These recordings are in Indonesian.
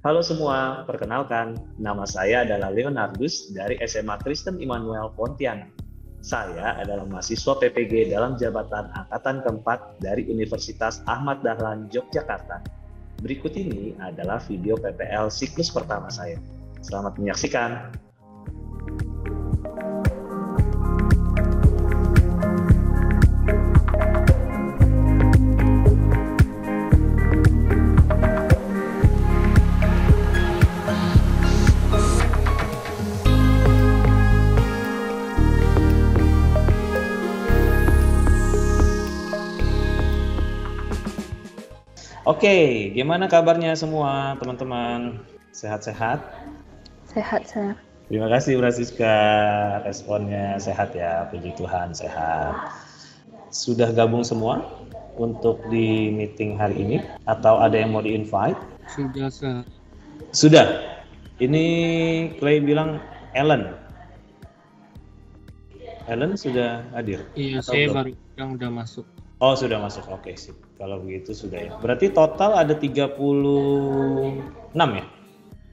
Halo semua, perkenalkan, nama saya adalah Leonardus dari SMA Kristen Immanuel Pontianak. Saya adalah mahasiswa PPG dalam jabatan angkatan keempat dari Universitas Ahmad Dahlan Yogyakarta. Berikut ini adalah video PPL siklus pertama saya. Selamat menyaksikan. Oke, gimana kabarnya semua teman-teman? Sehat-sehat? Sehat, Sir. Terima kasih Brasiska, responnya sehat ya, puji Tuhan sehat. Sudah gabung semua untuk di meeting hari ini? Atau ada yang mau di-invite? Sudah, Sir. Sudah. Ini Clay bilang Ellen. Ellen sudah hadir? Iya, Atau saya belum? baru yang udah masuk. Oh, sudah masuk. Oke, sip. Kalau begitu sudah ya. Berarti total ada 36 ya?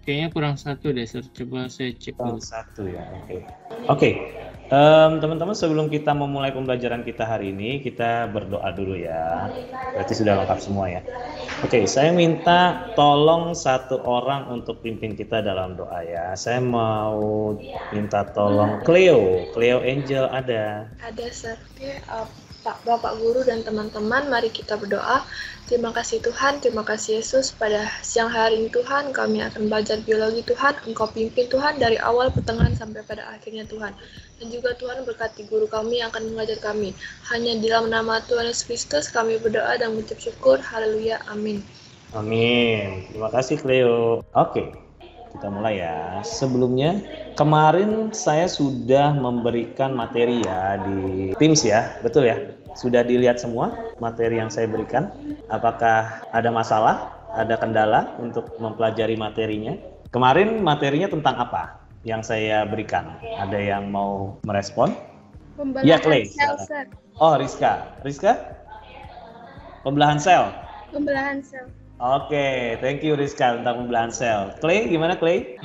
Kayaknya kurang satu deh, Sir. Coba saya cek dulu. Satu ya, oke. Teman-teman, sebelum kita memulai pembelajaran kita hari ini, kita berdoa dulu ya. Berarti sudah lengkap semua ya. Oke, saya minta tolong satu orang untuk pimpin kita dalam doa ya. Saya mau minta tolong Cleo Angel ada. Ada, Sir. Pak Bapak Guru dan teman-teman, mari kita berdoa. Terima kasih Tuhan, terima kasih Yesus. Pada siang hari ini Tuhan, kami akan belajar biologi Tuhan. Engkau pimpin Tuhan dari awal, pertengahan, sampai pada akhirnya Tuhan. Dan juga Tuhan berkati guru kami yang akan mengajar kami. Hanya di dalam nama Tuhan Yesus Kristus kami berdoa dan mengucap syukur. Haleluya, amin. Amin. Terima kasih Cleo. Oke, kita mulai ya. Sebelumnya, kemarin saya sudah memberikan materi ya di Teams ya, betul ya? Sudah dilihat semua materi yang saya berikan? Apakah ada masalah, ada kendala untuk mempelajari materinya? Kemarin materinya tentang apa yang saya berikan? Ada yang mau merespon? Ya, Clay. Sel. Oh, Rizka. Pembelahan sel. Pembelahan sel. Oke, thank you Rizka tentang pembelahan sel. Clay, gimana Clay?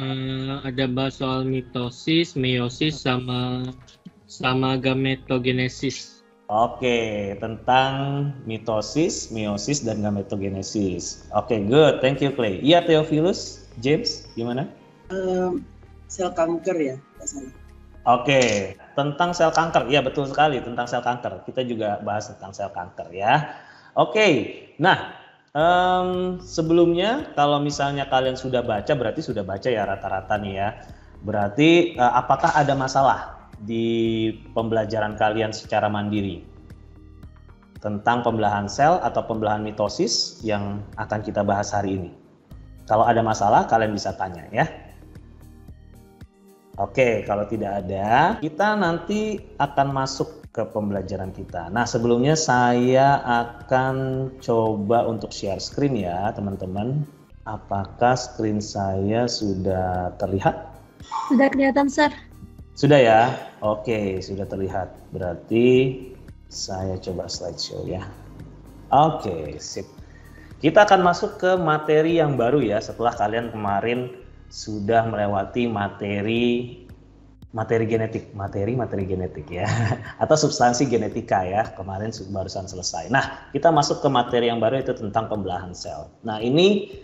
Ada bahas soal mitosis, meiosis, sama gametogenesis. Oke, tentang mitosis, meiosis, dan gametogenesis. Oke, good. Thank you, Clay. Iya, Theophilus, James, gimana? Sel kanker ya, nggak salah. Oke, tentang sel kanker. Iya, betul sekali, tentang sel kanker. Kita juga bahas tentang sel kanker ya. Oke, nah, sebelumnya kalau misalnya kalian sudah baca, berarti sudah baca ya rata-rata nih ya. Berarti apakah ada masalah di pembelajaran kalian secara mandiri tentang pembelahan sel atau pembelahan mitosis yang akan kita bahas hari ini? Kalau ada masalah kalian bisa tanya ya. Oke, kalau tidak ada, kita nanti akan masuk ke pembelajaran kita. Nah, sebelumnya saya akan coba untuk share screen ya, teman-teman. Apakah screen saya sudah terlihat? Sudah kelihatan, Sir. Sudah ya? Oke, sudah terlihat. Berarti saya coba slideshow ya. Oke, sip. Kita akan masuk ke materi yang baru ya, setelah kalian kemarin sudah melewati materi genetik ya, atau substansi genetika ya, kemarin barusan selesai. Nah, kita masuk ke materi yang baru, itu tentang pembelahan sel. Nah, ini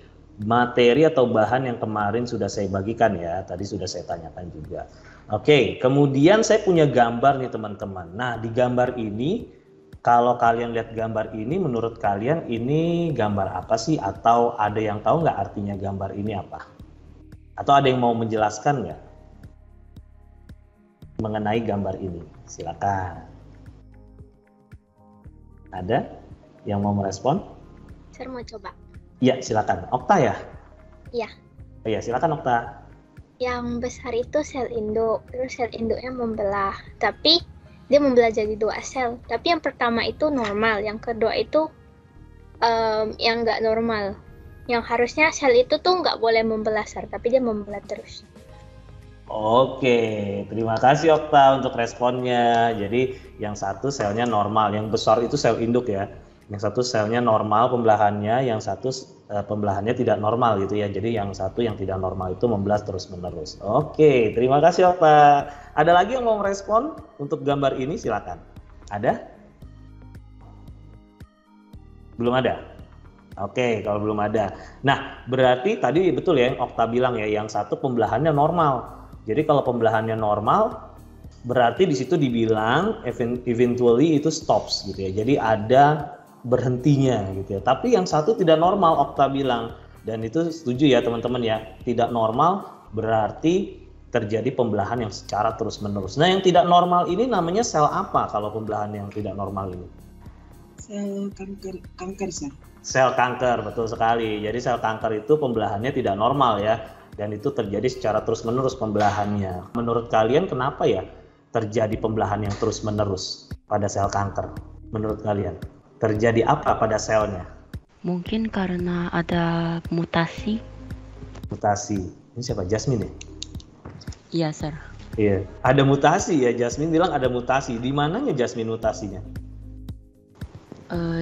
materi atau bahan yang kemarin sudah saya bagikan ya, tadi sudah saya tanyakan juga. Oke, kemudian saya punya gambar nih teman-teman. Nah, di gambar ini, kalau kalian lihat gambar ini, menurut kalian ini gambar apa sih? Atau ada yang tahu nggak artinya gambar ini apa? Atau ada yang mau menjelaskan nggak mengenai gambar ini? Silakan. Ada yang mau merespon? Saya mau coba. Iya, silakan. Okta ya? Iya. Oh iya, silakan Okta. Yang besar itu sel induk, terus sel induknya membelah. Tapi dia membelah jadi 2 sel. Tapi yang pertama itu normal, yang kedua itu yang nggak normal. Yang harusnya sel itu tuh nggak boleh membelah, Sir, tapi dia membelah terus. Oke, terima kasih Okta untuk responnya. Jadi yang satu selnya normal, yang besar itu sel induk ya. Yang satu selnya normal pembelahannya, yang satu pembelahannya tidak normal gitu ya. Jadi yang satu yang tidak normal itu membelah terus-menerus. Oke, terima kasih Okta. Ada lagi yang mau merespon untuk gambar ini? Silakan. Ada? Belum ada? Oke, kalau belum ada. Nah, berarti tadi betul ya yang Okta bilang ya, yang satu pembelahannya normal. Jadi kalau pembelahannya normal, berarti di situ dibilang eventually itu stops gitu ya. Jadi ada berhentinya gitu ya. Tapi yang satu tidak normal, Okta bilang, dan itu setuju ya teman-teman ya, tidak normal berarti terjadi pembelahan yang secara terus-menerus. Nah, yang tidak normal ini namanya sel apa kalau pembelahan yang tidak normal ini? Sel kanker sel. Sel kanker, betul sekali. Jadi sel kanker itu pembelahannya tidak normal ya, dan itu terjadi secara terus-menerus pembelahannya. Menurut kalian kenapa ya terjadi pembelahan yang terus-menerus pada sel kanker? Menurut kalian? Terjadi apa pada selnya? Mungkin karena ada mutasi. Mutasi. Ini siapa? Jasmine ya? Iya, Sir. Iya. Ada mutasi ya, Jasmine bilang ada mutasi. Di mananya Jasmine mutasinya?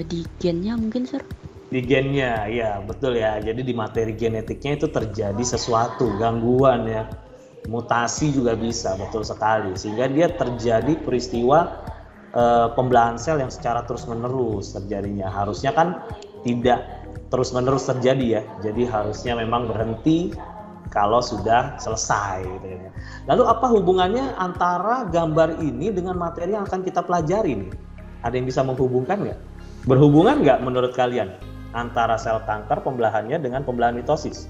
Di gennya mungkin, Sir. Di gennya, ya betul ya. Jadi di materi genetiknya itu terjadi sesuatu, gangguan ya. Mutasi juga bisa, betul sekali. Sehingga dia terjadi peristiwa pembelahan sel yang secara terus-menerus terjadinya. Harusnya kan tidak terus-menerus terjadi ya. Jadi harusnya memang berhenti kalau sudah selesai gitu ya. Lalu apa hubungannya antara gambar ini dengan materi yang akan kita pelajari nih? Ada yang bisa menghubungkan nggak? Berhubungan nggak menurut kalian antara sel kanker pembelahannya dengan pembelahan mitosis?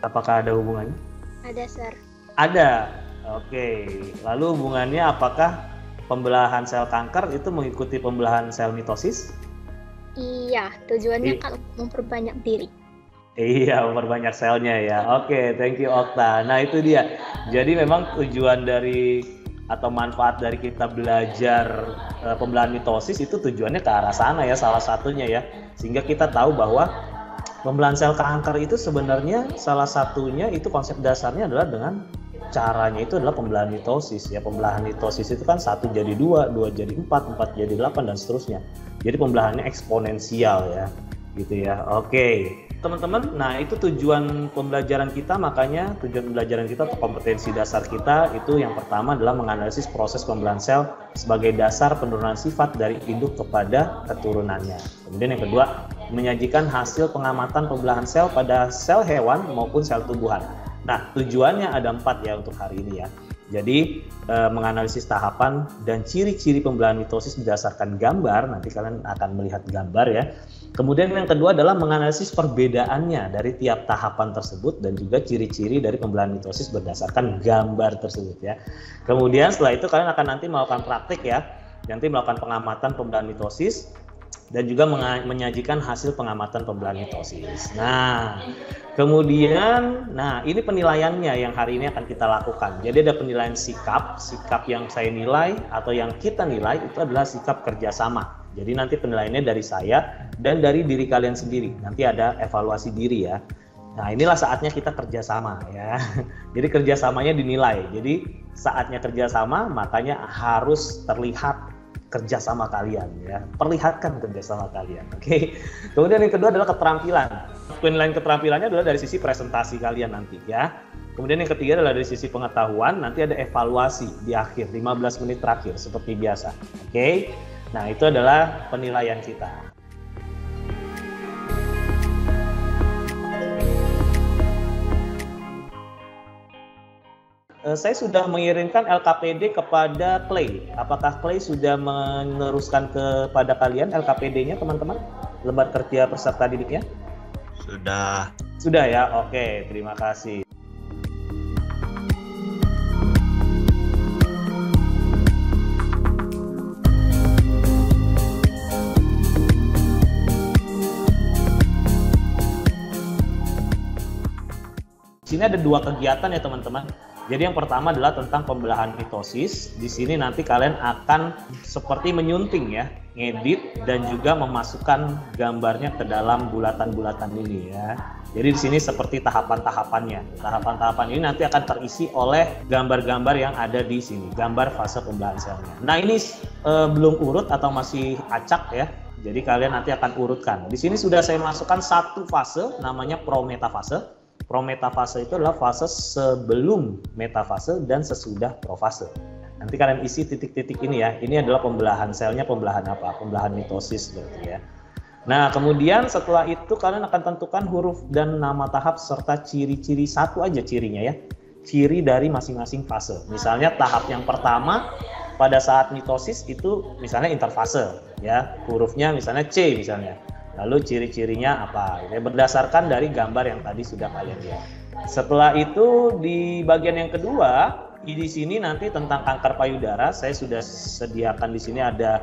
Apakah ada hubungannya? Ada, Sir. Ada. Oke. Lalu hubungannya apakah pembelahan sel kanker itu mengikuti pembelahan sel mitosis? Iya, tujuannya kan memperbanyak diri. Iya, memperbanyak selnya ya. Oke, thank you Okta. Nah itu dia. Jadi memang tujuan dari atau manfaat dari kita belajar pembelahan mitosis itu tujuannya ke arah sana ya, salah satunya ya. Sehingga kita tahu bahwa pembelahan sel kanker itu sebenarnya salah satunya itu konsep dasarnya adalah dengan caranya itu adalah pembelahan mitosis ya. Pembelahan mitosis itu kan 1 jadi 2, 2 jadi 4, 4 jadi 8 dan seterusnya. Jadi pembelahannya eksponensial ya, gitu ya. Oke, teman-teman, nah itu tujuan pembelajaran kita, makanya tujuan pembelajaran kita atau kompetensi dasar kita itu yang pertama adalah menganalisis proses pembelahan sel sebagai dasar penurunan sifat dari induk kepada keturunannya. Kemudian yang kedua, menyajikan hasil pengamatan pembelahan sel pada sel hewan maupun sel tumbuhan. Nah, tujuannya ada 4 ya untuk hari ini ya. Jadi menganalisis tahapan dan ciri-ciri pembelahan mitosis berdasarkan gambar, nanti kalian akan melihat gambar ya. Kemudian yang kedua adalah menganalisis perbedaannya dari tiap tahapan tersebut dan juga ciri-ciri dari pembelahan mitosis berdasarkan gambar tersebut ya. Kemudian setelah itu kalian akan nanti melakukan praktik ya. Nanti melakukan pengamatan pembelahan mitosis dan juga menyajikan hasil pengamatan pembelahan mitosis. Nah, kemudian, ini penilaiannya yang hari ini akan kita lakukan. Jadi ada penilaian sikap yang saya nilai atau yang kita nilai itu adalah sikap kerjasama. Jadi nanti penilaiannya dari saya dan dari diri kalian sendiri. Nanti ada evaluasi diri ya. Nah, inilah saatnya kita kerjasama ya. Jadi kerjasamanya dinilai. Jadi saatnya kerjasama, makanya harus terlihat kerjasama kalian ya, perlihatkan kerjasama kalian, oke. Kemudian yang kedua adalah keterampilan. Penilaian keterampilannya adalah dari sisi presentasi kalian nanti ya. Kemudian yang ketiga adalah dari sisi pengetahuan, nanti ada evaluasi di akhir 15 menit terakhir seperti biasa, oke. Nah itu adalah penilaian kita. Saya sudah mengirimkan LKPD kepada Clay. Apakah Clay sudah meneruskan kepada kalian LKPD-nya, teman-teman? Lembar kerja peserta didiknya? Sudah. Sudah ya? Oke, terima kasih. Di sini ada 2 kegiatan ya, teman-teman. Jadi yang pertama adalah tentang pembelahan mitosis. Di sini nanti kalian akan seperti menyunting ya, ngedit dan juga memasukkan gambarnya ke dalam bulatan-bulatan ini ya. Jadi di sini seperti tahapan-tahapannya. Tahapan-tahapan ini nanti akan terisi oleh gambar-gambar yang ada di sini, gambar fase pembelahan selnya. Nah ini belum urut atau masih acak ya. Jadi kalian nanti akan urutkan. Di sini sudah saya masukkan satu fase, namanya prometafase. Prometafase itu adalah fase sebelum metafase dan sesudah profase. Nanti kalian isi titik-titik ini ya. Ini adalah pembelahan selnya, pembelahan apa? Pembelahan mitosis berarti ya. Nah, kemudian setelah itu kalian akan tentukan huruf dan nama tahap serta ciri-ciri, satu aja cirinya ya. Ciri dari masing-masing fase. Misalnya tahap yang pertama pada saat mitosis itu misalnya interfase ya, hurufnya misalnya C misalnya. Lalu ciri-cirinya apa? Ya, berdasarkan dari gambar yang tadi sudah kalian lihat. Setelah itu di bagian yang kedua, di sini nanti tentang kanker payudara saya sudah sediakan di sini ada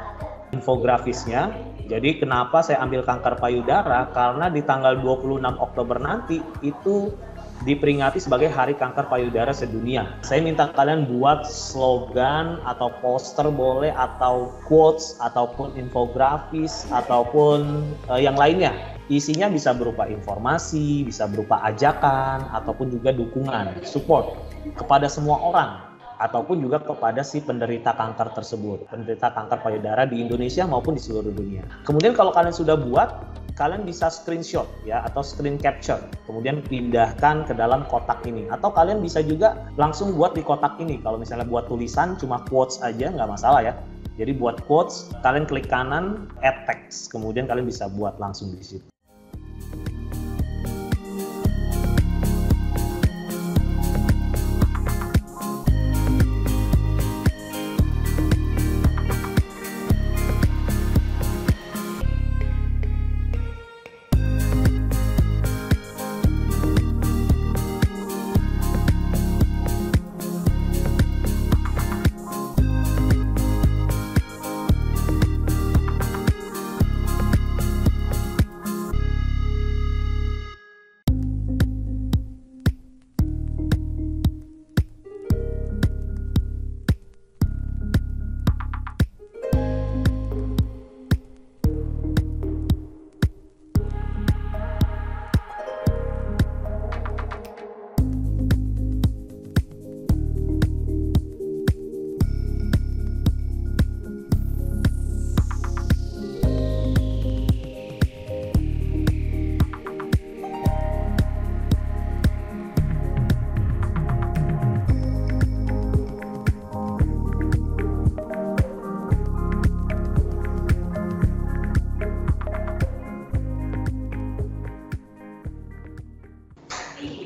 infografisnya. Jadi kenapa saya ambil kanker payudara? Karena di tanggal 26 Oktober nanti itu diperingati sebagai Hari Kanker Payudara Sedunia. Saya minta kalian buat slogan atau poster boleh, atau quotes, ataupun infografis, ataupun yang lainnya. Isinya bisa berupa informasi, bisa berupa ajakan, ataupun juga dukungan, support kepada semua orang, ataupun juga kepada si penderita kanker tersebut, penderita kanker payudara di Indonesia maupun di seluruh dunia. Kemudian kalau kalian sudah buat, kalian bisa screenshot ya atau screen capture, kemudian pindahkan ke dalam kotak ini, atau kalian bisa juga langsung buat di kotak ini. Kalau misalnya buat tulisan cuma quotes aja nggak masalah ya. Jadi buat quotes, kalian klik kanan add text, kemudian kalian bisa buat langsung di situ.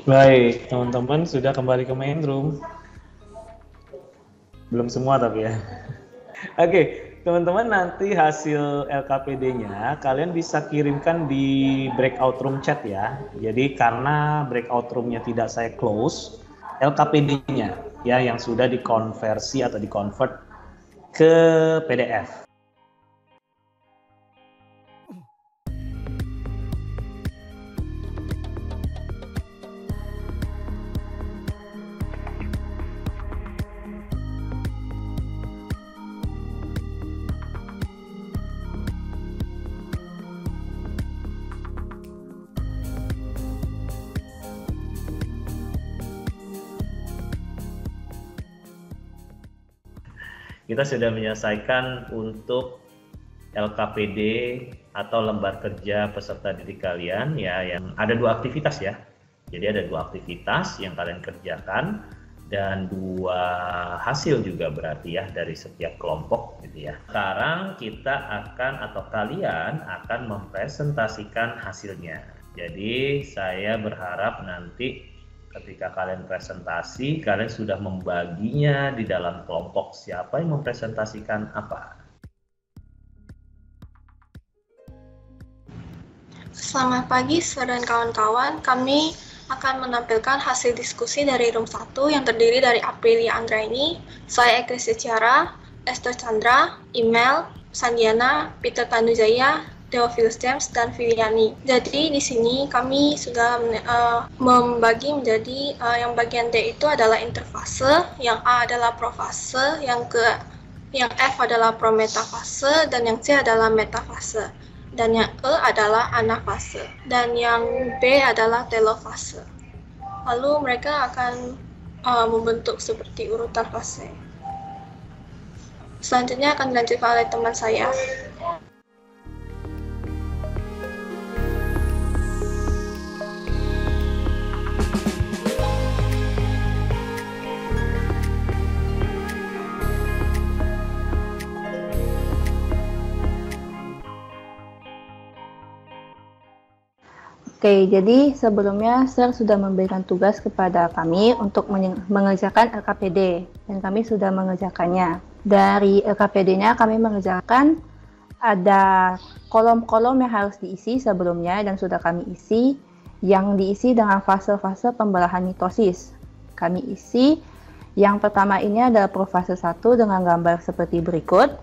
Baik, teman-teman sudah kembali ke main room. Belum semua tapi ya. Oke, teman-teman nanti hasil LKPD-nya kalian bisa kirimkan di breakout room chat ya. Jadi karena breakout room-nya tidak saya close, LKPD-nya ya yang sudah dikonversi atau dikonvert ke PDF. Kita sudah menyelesaikan untuk LKPD atau lembar kerja peserta didik kalian ya, yang ada 2 aktivitas ya. Jadi ada 2 aktivitas yang kalian kerjakan dan 2 hasil juga berarti ya dari setiap kelompok gitu ya. Sekarang kita akan atau kalian akan mempresentasikan hasilnya. Jadi saya berharap nanti ketika kalian presentasi, kalian sudah membaginya di dalam kelompok. Siapa yang mempresentasikan apa? Selamat pagi, saudara dan kawan-kawan. Kami akan menampilkan hasil diskusi dari room 1 yang terdiri dari Aprilia Andraini, saya Eka Secara, Esther Chandra, Email, Sandiana, Peter Tanujaya, Theophilus James, dan Filiani. Jadi di sini kami sudah membagi menjadi yang bagian D itu adalah interfase, yang A adalah profase, yang F adalah prometafase, dan yang C adalah metafase, dan yang E adalah anafase, dan yang B adalah telofase. Lalu mereka akan membentuk seperti urutan fase. Selanjutnya akan dilanjutkan oleh teman saya. Oke, jadi sebelumnya Sir sudah memberikan tugas kepada kami untuk mengerjakan LKPD dan kami sudah mengerjakannya. Dari LKPD-nya kami mengerjakan ada kolom-kolom yang harus diisi sebelumnya dan sudah kami isi, yang diisi dengan fase-fase pembelahan mitosis. Kami isi yang pertama ini adalah profase 1 dengan gambar seperti berikut,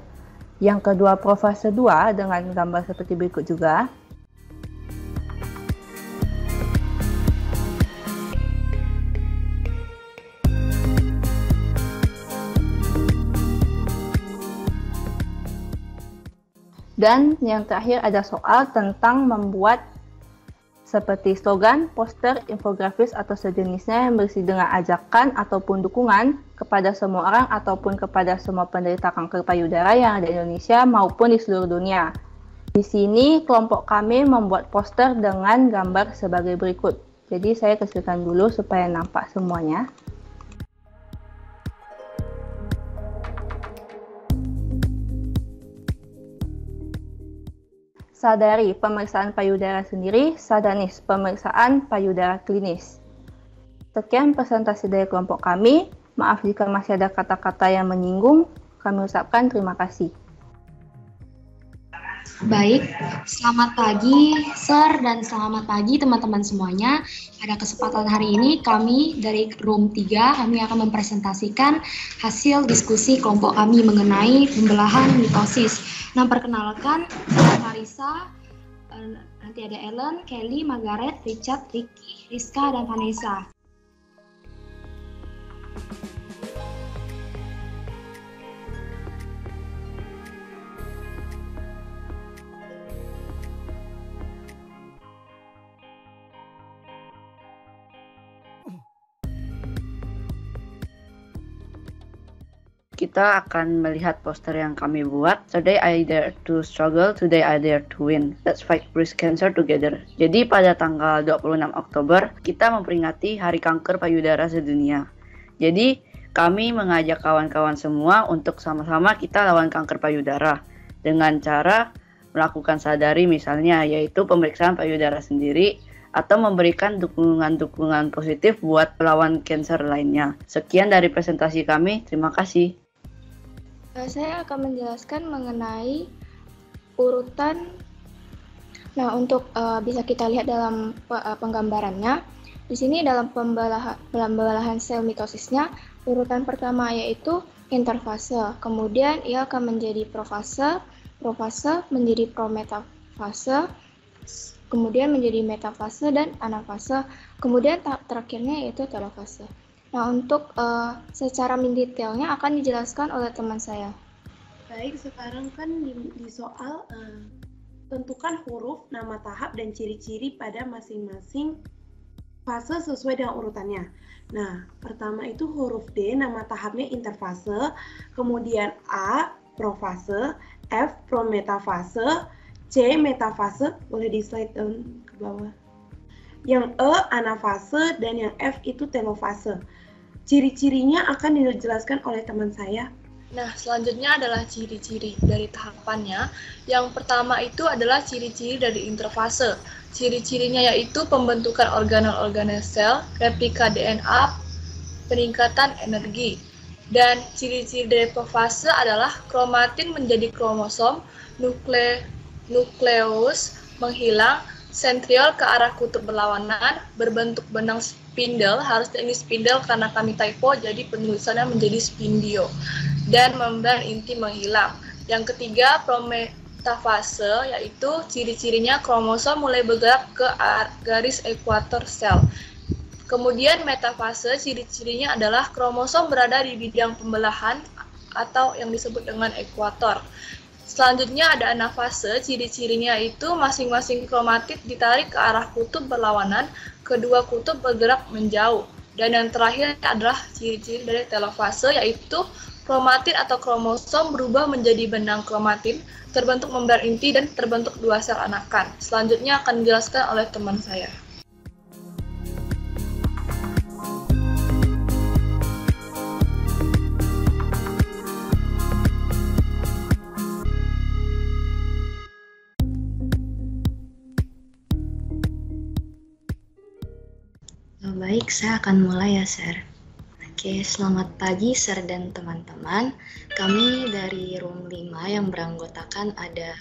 yang kedua profase 2 dengan gambar seperti berikut juga. Dan yang terakhir ada soal tentang membuat seperti slogan, poster, infografis atau sejenisnya yang berisi dengan ajakan ataupun dukungan kepada semua orang ataupun kepada semua penderita kanker payudara yang ada di Indonesia maupun di seluruh dunia. Di sini kelompok kami membuat poster dengan gambar sebagai berikut. Jadi saya kecilkan dulu supaya nampak semuanya. Sadari pemeriksaan payudara sendiri, Sadanis pemeriksaan payudara klinis. Sekian presentasi dari kelompok kami. Maaf jika masih ada kata-kata yang menyinggung. Kami ucapkan terima kasih. Baik, selamat pagi Sir dan selamat pagi teman-teman semuanya. Pada kesempatan hari ini kami dari Room 3 kami akan mempresentasikan hasil diskusi kelompok kami mengenai pembelahan mitosis. Nah, perkenalkan saya Marisa, nanti ada Ellen, Kelly, Margaret, Richard, Ricky, Rizka, dan Vanessa. Kita akan melihat poster yang kami buat. Today I dare to struggle, today I dare to win. Let's fight breast cancer together. Jadi pada tanggal 26 Oktober, kita memperingati Hari Kanker Payudara Sedunia. Jadi kami mengajak kawan-kawan semua untuk sama-sama kita lawan kanker payudara. Dengan cara melakukan sadari misalnya, yaitu pemeriksaan payudara sendiri, atau memberikan dukungan-dukungan positif buat pelawan kanker lainnya. Sekian dari presentasi kami, terima kasih. Saya akan menjelaskan mengenai urutan. Nah, untuk bisa kita lihat dalam penggambarannya, di sini dalam pembelahan sel mitosisnya, urutan pertama yaitu interfase, kemudian ia akan menjadi profase, menjadi prometafase, kemudian menjadi metafase dan anafase, kemudian tahap terakhirnya yaitu telofase. Nah, untuk secara mendetailnya akan dijelaskan oleh teman saya. Baik, sekarang kan di soal tentukan huruf, nama tahap, dan ciri-ciri pada masing-masing fase sesuai dengan urutannya. Nah, pertama itu huruf D, nama tahapnya interfase, kemudian A, profase, F, prometafase, C, metafase, boleh di slide down ke bawah. Yang E, anafase, dan yang F itu telofase. Ciri-cirinya akan dijelaskan oleh teman saya. Nah, selanjutnya adalah ciri-ciri dari tahapannya. Yang pertama itu adalah ciri-ciri dari interfase. Ciri-cirinya yaitu pembentukan organel-organel sel, replika DNA, peningkatan energi. Dan ciri-ciri dari profase adalah kromatin menjadi kromosom, nukleus menghilang, sentriol ke arah kutub berlawanan, berbentuk benang spindle, harusnya ini spindle karena kami typo, jadi penulisannya menjadi spindio, dan membran inti menghilang. Yang ketiga, prometafase, yaitu ciri-cirinya kromosom mulai bergerak ke garis ekuator sel. Kemudian metafase, ciri-cirinya adalah kromosom berada di bidang pembelahan atau yang disebut dengan ekuator. Selanjutnya ada anafase, ciri-cirinya itu masing-masing kromatid ditarik ke arah kutub berlawanan, kedua kutub bergerak menjauh. Dan yang terakhir adalah ciri-ciri dari telofase, yaitu kromatid atau kromosom berubah menjadi benang kromatin, terbentuk membran inti dan terbentuk dua sel anakan. Selanjutnya akan dijelaskan oleh teman saya. Baik, saya akan mulai ya, Sir. Oke, selamat pagi, Sir dan teman-teman. Kami dari Room 5 yang beranggotakan ada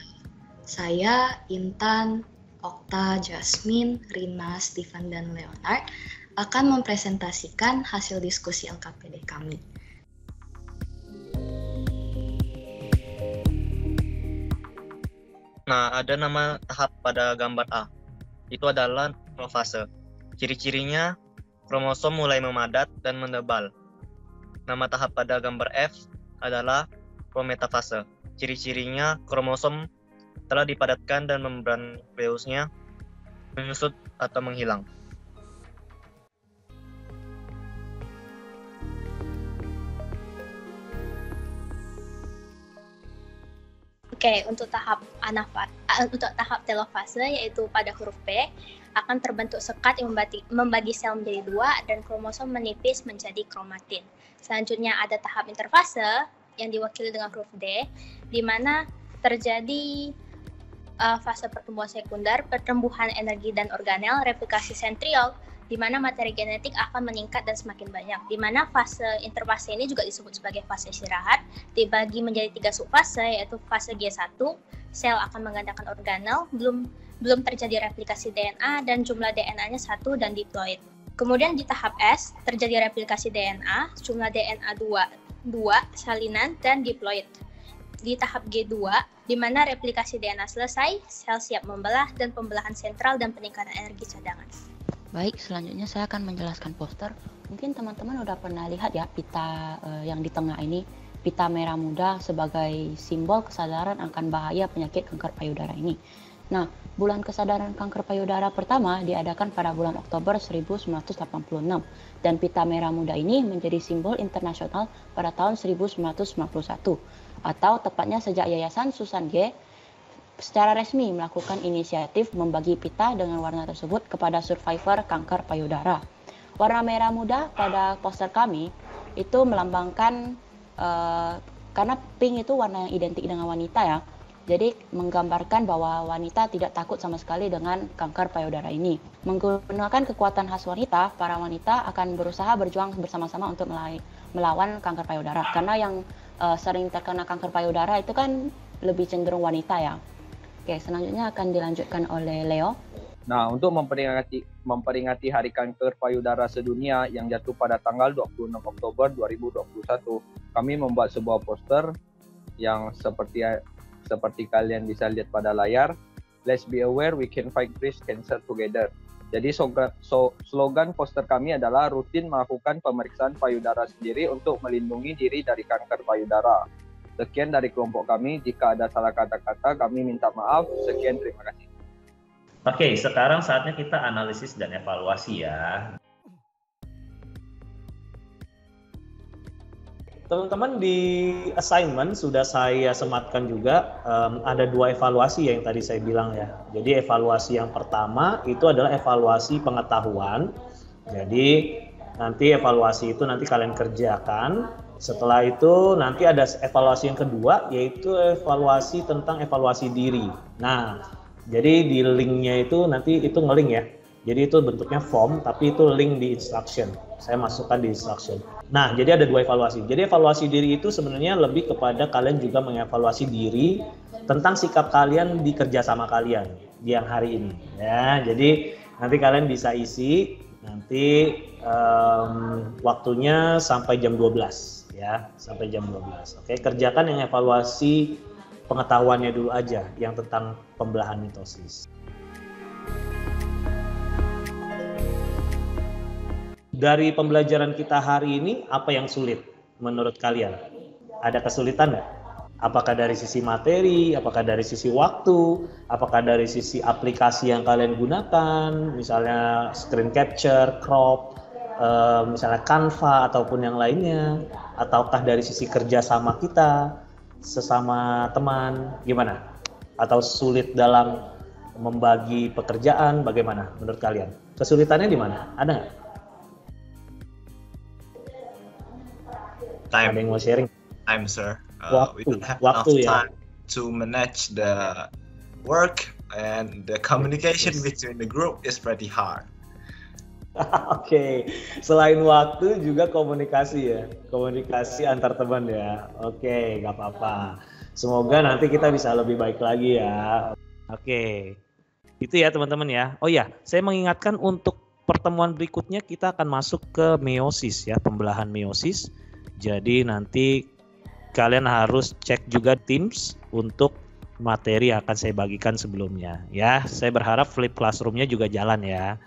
saya, Intan, Okta, Jasmine, Rina, Stephen, dan Leonard akan mempresentasikan hasil diskusi LKPD kami. Nah, ada nama tahap pada gambar A. Itu adalah profase. Ciri-cirinya, kromosom mulai memadat dan menebal. Nama tahap pada gambar F adalah prometafase. Ciri-cirinya, kromosom telah dipadatkan dan membran nukleusnya menyusut atau menghilang. Oke, untuk tahap telofase yaitu pada huruf B akan terbentuk sekat yang membagi sel menjadi dua dan kromosom menipis menjadi kromatin. Selanjutnya ada tahap interfase yang diwakili dengan huruf D, di mana terjadi fase pertumbuhan sekunder, pertumbuhan energi dan organel, replikasi sentriol, di mana materi genetik akan meningkat dan semakin banyak. Di mana fase interfase ini juga disebut sebagai fase istirahat, dibagi menjadi 3 subfase, yaitu fase G1, sel akan menggandakan organel, belum terjadi replikasi DNA dan jumlah DNA-nya 1 dan diploid. Kemudian di tahap S, terjadi replikasi DNA, jumlah DNA 2 salinan dan diploid. Di tahap G2, di mana replikasi DNA selesai, sel siap membelah dan pembelahan sentral dan peningkatan energi cadangan. Baik, selanjutnya saya akan menjelaskan poster. Mungkin teman-teman udah pernah lihat ya pita yang di tengah ini, pita merah muda sebagai simbol kesadaran akan bahaya penyakit kanker payudara ini. Nah, bulan kesadaran kanker payudara pertama diadakan pada bulan Oktober 1986 dan pita merah muda ini menjadi simbol internasional pada tahun 1991 atau tepatnya sejak Yayasan Susan G. secara resmi melakukan inisiatif membagi pita dengan warna tersebut kepada survivor kanker payudara. Warna merah muda pada poster kami itu melambangkan, karena pink itu warna yang identik dengan wanita ya, jadi menggambarkan bahwa wanita tidak takut sama sekali dengan kanker payudara ini. Menggunakan kekuatan khas wanita, para wanita akan berusaha berjuang bersama-sama untuk melawan kanker payudara. Karena yang sering terkena kanker payudara itu kan lebih cenderung wanita ya. Oke, selanjutnya akan dilanjutkan oleh Leo. Nah, untuk memperingati Hari Kanker Payudara Sedunia yang jatuh pada tanggal 26 Oktober 2021, kami membuat sebuah poster yang seperti kalian bisa lihat pada layar. Let's be aware, we can fight breast cancer together. Jadi slogan poster kami adalah rutin melakukan pemeriksaan payudara sendiri untuk melindungi diri dari kanker payudara. Sekian dari kelompok kami. Jika ada salah kata-kata, kami minta maaf. Sekian, terima kasih. Oke, sekarang saatnya kita analisis dan evaluasi ya. Teman-teman, di assignment sudah saya sematkan juga ada 2 evaluasi yang tadi saya bilang ya. Jadi evaluasi yang pertama itu adalah evaluasi pengetahuan. Jadi nanti evaluasi itu nanti kalian kerjakan. Setelah itu nanti ada evaluasi yang kedua, yaitu evaluasi tentang evaluasi diri. Nah, jadi di linknya itu nanti itu nge-link ya. Jadi itu bentuknya form, tapi itu link di instruction. Saya masukkan di instruction. Nah, jadi ada 2 evaluasi. Jadi evaluasi diri itu sebenarnya lebih kepada kalian juga mengevaluasi diri tentang sikap kalian di kerjasama kalian di yang hari ini. Ya, jadi nanti kalian bisa isi nanti waktunya sampai jam 12. Ya, sampai jam 12. Oke, kerjakan yang evaluasi pengetahuannya dulu aja, yang tentang pembelahan mitosis. Dari pembelajaran kita hari ini, apa yang sulit menurut kalian? Ada kesulitan nggak? Apakah dari sisi materi, apakah dari sisi waktu, apakah dari sisi aplikasi yang kalian gunakan, misalnya screen capture, crop, misalnya Canva ataupun yang lainnya, ataukah dari sisi kerjasama kita sesama teman, gimana? Atau sulit dalam membagi pekerjaan, bagaimana menurut kalian? Kesulitannya di mana? Ada nggak? Time. Ada yang mau sharing? Time, sir. We don't have enough time to manage the work, and the communication between the group is pretty hard. Oke, selain waktu juga komunikasi ya, komunikasi antar teman ya. Oke, nggak apa-apa. Semoga nanti kita bisa lebih baik lagi ya. Oke, itu ya teman-teman ya. Oh ya, saya mengingatkan untuk pertemuan berikutnya kita akan masuk ke meiosis ya, pembelahan meiosis. Jadi nanti kalian harus cek juga Teams untuk materi yang akan saya bagikan sebelumnya ya. Saya berharap flip classroom-nya juga jalan ya.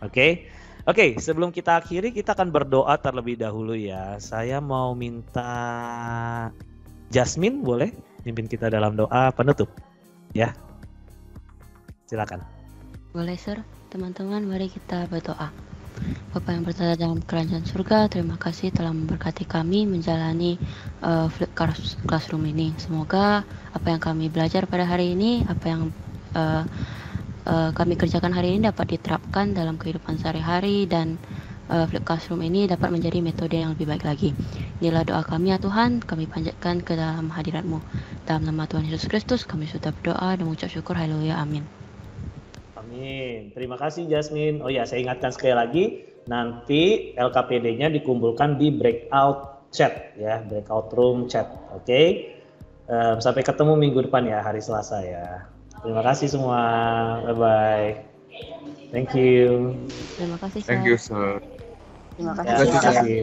Oke. Oke, sebelum kita akhiri kita akan berdoa terlebih dahulu ya. Saya mau minta Jasmine boleh pimpin kita dalam doa penutup ya. Silakan. Boleh, Sir. Teman-teman, mari kita berdoa. Bapa yang berada dalam kerajaan surga, terima kasih telah memberkati kami menjalani flip classroom ini. Semoga apa yang kami belajar pada hari ini, apa yang kami kerjakan hari ini dapat diterapkan dalam kehidupan sehari-hari dan flip classroom ini dapat menjadi metode yang lebih baik lagi. Inilah doa kami ya Tuhan, kami panjatkan ke dalam hadirat-Mu. Dalam nama Tuhan Yesus Kristus kami sudah berdoa dan mengucap syukur. Haleluya, amin. Amin. Terima kasih Jasmine. Oh ya, saya ingatkan sekali lagi, nanti LKPD-nya dikumpulkan di breakout chat ya, breakout room chat. Oke. Sampai ketemu minggu depan ya, hari Selasa ya. Terima kasih semua. Bye bye. Thank you. Terima kasih, Sir. Thank you, Sir. Terima Ya, kasih, terima Sir. kasih.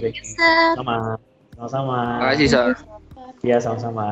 Sama-sama. Terima kasih, Sir. Iya, sama-sama.